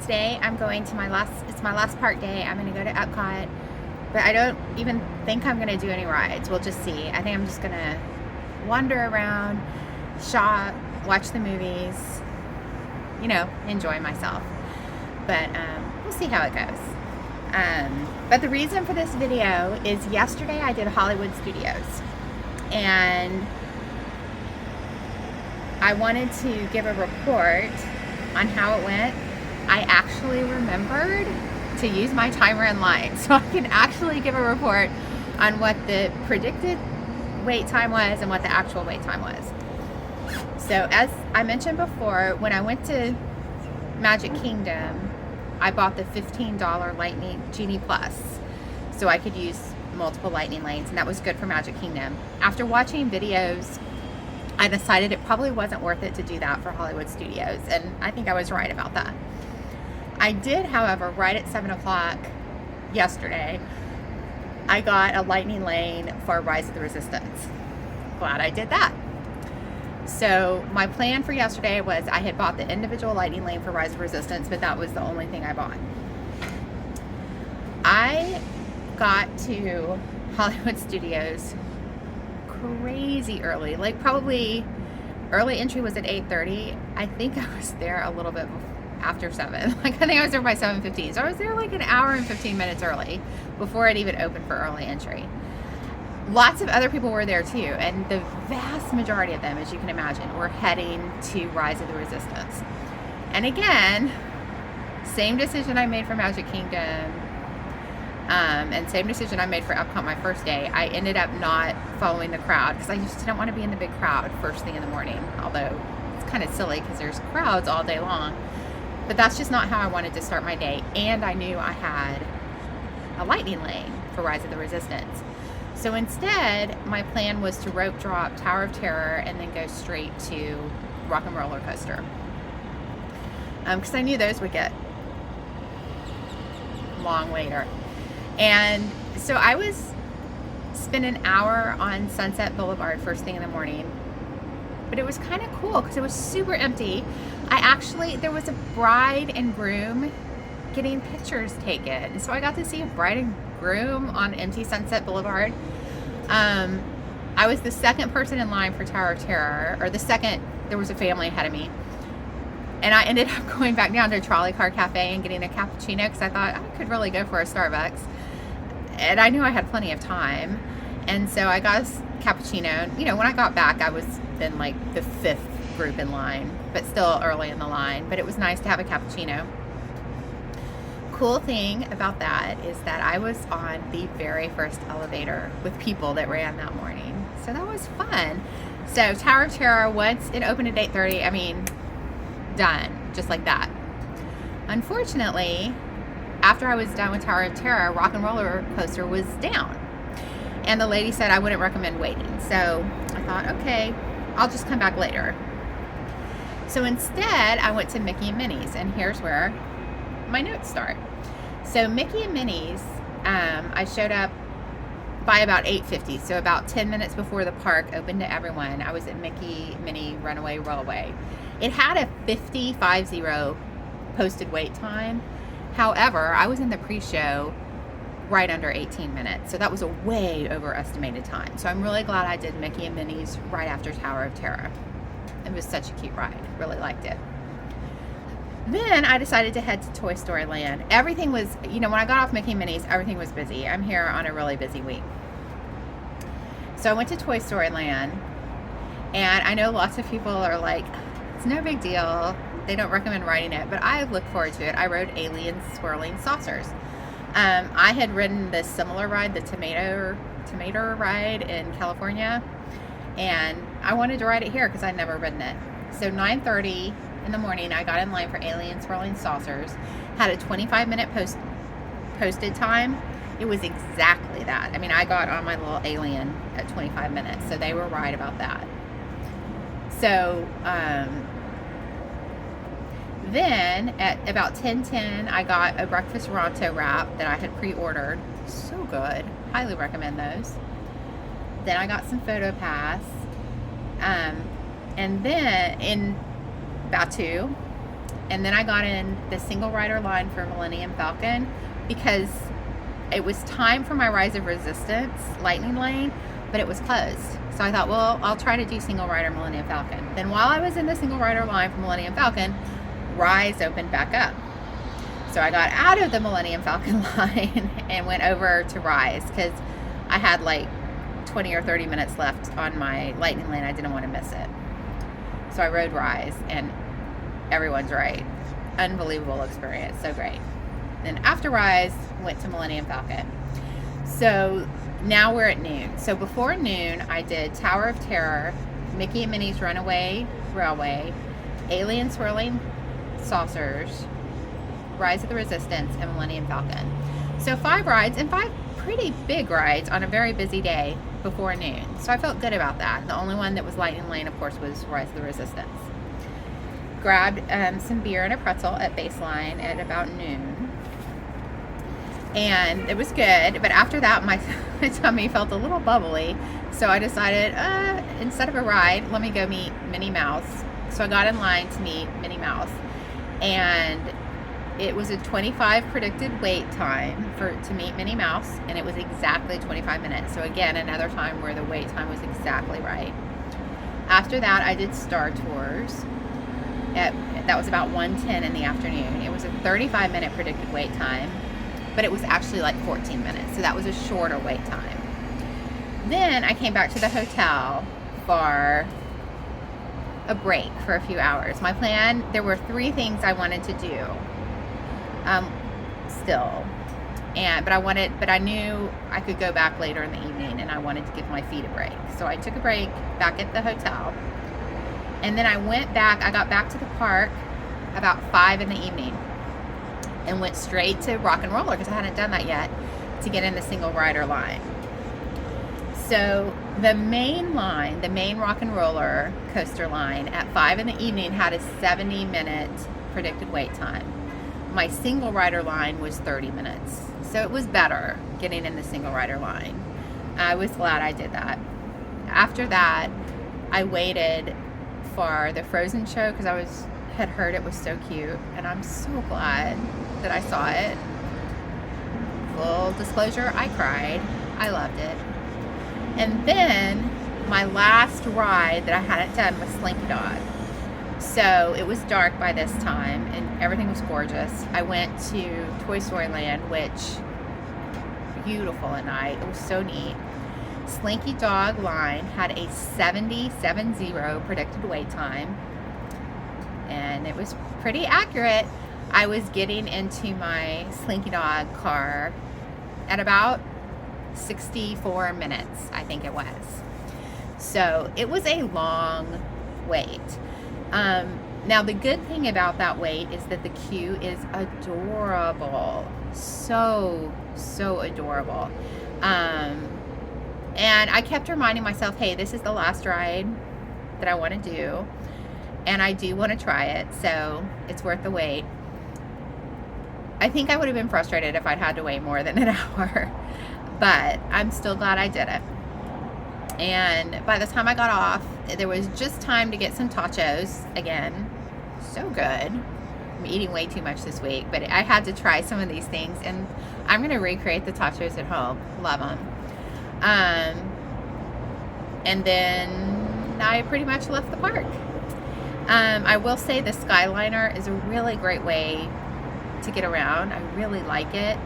today I'm going to it's my last park day. I'm going to go to Epcot, but I don't even think I'm going to do any rides. We'll just see. I think I'm just going to wander around, shop, watch the movies, enjoy myself. But we'll see how it goes. But the reason for this video is yesterday I did Hollywood Studios, and I wanted to give a report on how it went. I actually remembered to use my timer in line, so I can actually give a report on what the predicted wait time was and what the actual wait time was. So as I mentioned before, when I went to Magic Kingdom, I bought the $15 Lightning Genie Plus so I could use multiple lightning lanes, and that was good for Magic Kingdom. After watching videos, I decided it probably wasn't worth it to do that for Hollywood Studios, and I think I was right about that. I did, however, right at 7 o'clock yesterday, I got a lightning lane for Rise of the Resistance. Glad I did that. So my plan for yesterday was I had bought the individual lightning lane for Rise of Resistance, but that was the only thing I bought. I got to Hollywood Studios crazy early, like probably early entry was at 8:30. I think I was there a little bit after 7. Like I think I was there by 7:15. So I was there like an hour and 15 minutes early before it even opened for early entry. Lots of other people were there too, and the vast majority of them, as you can imagine, were heading to Rise of the Resistance. And again, same decision I made for Magic Kingdom, and same decision I made for Epcot my first day. I ended up not following the crowd because I just didn't want to be in the big crowd first thing in the morning, although it's kind of silly because there's crowds all day long. But that's just not how I wanted to start my day, and I knew I had a lightning lane for Rise of the Resistance. So instead, my plan was to rope drop Tower of Terror and then go straight to Rock and Roller Coaster. Because I knew those would get long later. And so I was spent an hour on Sunset Boulevard first thing in the morning. But it was kind of cool because it was super empty. There was a bride and groom getting pictures taken. So I got to see a bride and groom on empty Sunset Boulevard. I was the second person in line for Tower of Terror, or there was a family ahead of me. And I ended up going back down to Trolley Car Cafe and getting a cappuccino because I thought I could really go for a Starbucks. And I knew I had plenty of time. And so I got a cappuccino. When I got back, I was in like the 5th group in line, but still early in the line. But it was nice to have a cappuccino. Cool thing about that is that I was on the very first elevator with people that ran that morning. So that was fun. So Tower of Terror, once it opened at 8:30, done, just like that. Unfortunately, after I was done with Tower of Terror, Rock and Roller Coaster was down. And the lady said I wouldn't recommend waiting. So I thought, okay, I'll just come back later. So instead, I went to Mickey and Minnie's, and here's where my notes start. So Mickey and Minnie's, I showed up by about 8:50, so about 10 minutes before the park opened to everyone. I was at Mickey Minnie Runaway Railway. It had a 50 posted wait time. However, I was in the pre-show right under 18 minutes, so that was a way overestimated time. So I'm really glad I did Mickey and Minnie's right after Tower of Terror. It was such a cute ride. Really liked it. Then I decided to head to Toy Story Land. Everything was, when I got off Mickey and Minnie's, everything was busy. I'm here on a really busy week. So I went to Toy Story Land, and I know lots of people are like, it's no big deal. They don't recommend riding it, but I look forward to it. I rode Alien Swirling Saucers. I had ridden this similar ride, the Tomato ride in California, and I wanted to ride it here because I'd never ridden it. So 9:30 in the morning, I got in line for Alien Swirling Saucers. Had a 25-minute posted time. It was exactly that. I got on my little Alien at 25 minutes, so they were right about that. So then at about 10:10, I got a breakfast Ronto wrap that I had pre-ordered. So good. Highly recommend those. Then I got some PhotoPass. And then in Batu, And then I got in the single rider line for Millennium Falcon because it was time for my Rise of Resistance Lightning Lane, but it was closed. So I thought, well, I'll try to do single rider Millennium Falcon. Then while I was in the single rider line for Millennium Falcon, Rise opened back up. So I got out of the Millennium Falcon line and went over to Rise because I had like 20 or 30 minutes left on my Lightning Lane. I didn't want to miss it. So I rode Rise, and everyone's right. Unbelievable experience. So great. Then after Rise, went to Millennium Falcon. So now we're at noon. So before noon, I did Tower of Terror, Mickey and Minnie's Runaway Railway, Alien Swirling Saucers, Rise of the Resistance, and Millennium Falcon. So 5 rides, and 5 pretty big rides on a very busy day before noon. So I felt good about that. The only one that was Lightning Lane, of course, was Rise of the Resistance. Grabbed some beer and a pretzel at Baseline at about noon. And it was good, but after that, my tummy felt a little bubbly. So I decided, instead of a ride, let me go meet Minnie Mouse. So I got in line to meet Minnie Mouse. And it was a 25 predicted wait time to meet Minnie Mouse, and it was exactly 25 minutes. So again, another time where the wait time was exactly right. After that, I did Star Tours. That was about 1:10 in the afternoon. It was a 35-minute predicted wait time, but it was actually like 14 minutes. So that was a shorter wait time. Then I came back to the hotel for a break for a few hours. My plan, there were 3 things I wanted to do. Still, but I knew I could go back later in the evening, and I wanted to give my feet a break. So I took a break back at the hotel, and then I went back. I got back to the park about 5 in the evening, and went straight to Rock and Roller because I hadn't done that yet to get in the single rider line. So the main line, the main Rock and Roller coaster line at 5 in the evening had a 70-minute predicted wait time. My single rider line was 30 minutes. So it was better getting in the single rider line. I was glad I did that. After that, I waited for the Frozen show because I had heard it was so cute, and I'm so glad that I saw it. Full disclosure, I cried. I loved it. And then my last ride that I hadn't done was Slinky Dog. So it was dark by this time, and everything was gorgeous. I went to Toy Story Land, which beautiful at night. It was so neat. Slinky Dog line had a 70 predicted wait time, and it was pretty accurate. I was getting into my Slinky Dog car at about 64 minutes, I think it was. So it was a long wait. Now the good thing about that wait is that the queue is adorable. So adorable. And I kept reminding myself, hey, this is the last ride that I want to do, and I do want to try it, so it's worth the wait. I think I would have been frustrated if I'd had to wait more than an hour, but I'm still glad I did it. And by the time I got off, there was just time to get some tachos again. So good. I'm eating way too much this week, but I had to try some of these things, and I'm going to recreate the tachos at home. Love them. And then I pretty much left the park. I will say the Skyliner is a really great way to get around. I really like it.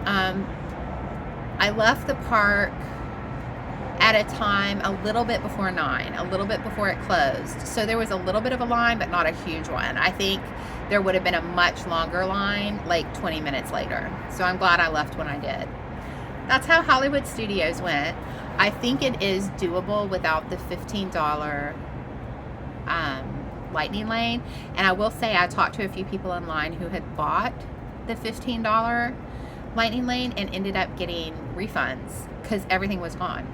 I left the park at a time a little bit before 9, a little bit before it closed. So there was a little bit of a line, but not a huge one. I think there would have been a much longer line, like 20 minutes later. So I'm glad I left when I did. That's how Hollywood Studios went. I think it is doable without the $15 Lightning Lane. And I will say I talked to a few people online who had bought the $15 Lightning Lane and ended up getting refunds because everything was gone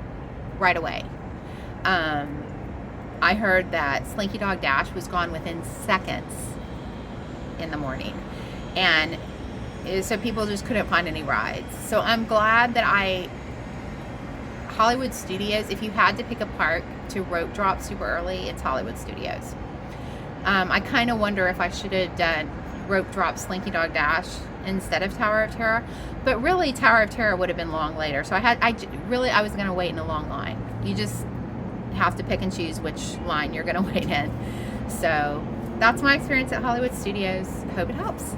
right away. I heard that Slinky Dog Dash was gone within seconds in the morning, and so people just couldn't find any rides. So I'm glad that Hollywood Studios, if you had to pick a park to rope drop super early, it's Hollywood Studios. I kind of wonder if I should have done Rope Drop Slinky Dog Dash instead of Tower of Terror. But really, Tower of Terror would have been long later. So I was going to wait in a long line. You just have to pick and choose which line you're going to wait in. So that's my experience at Hollywood Studios. Hope it helps.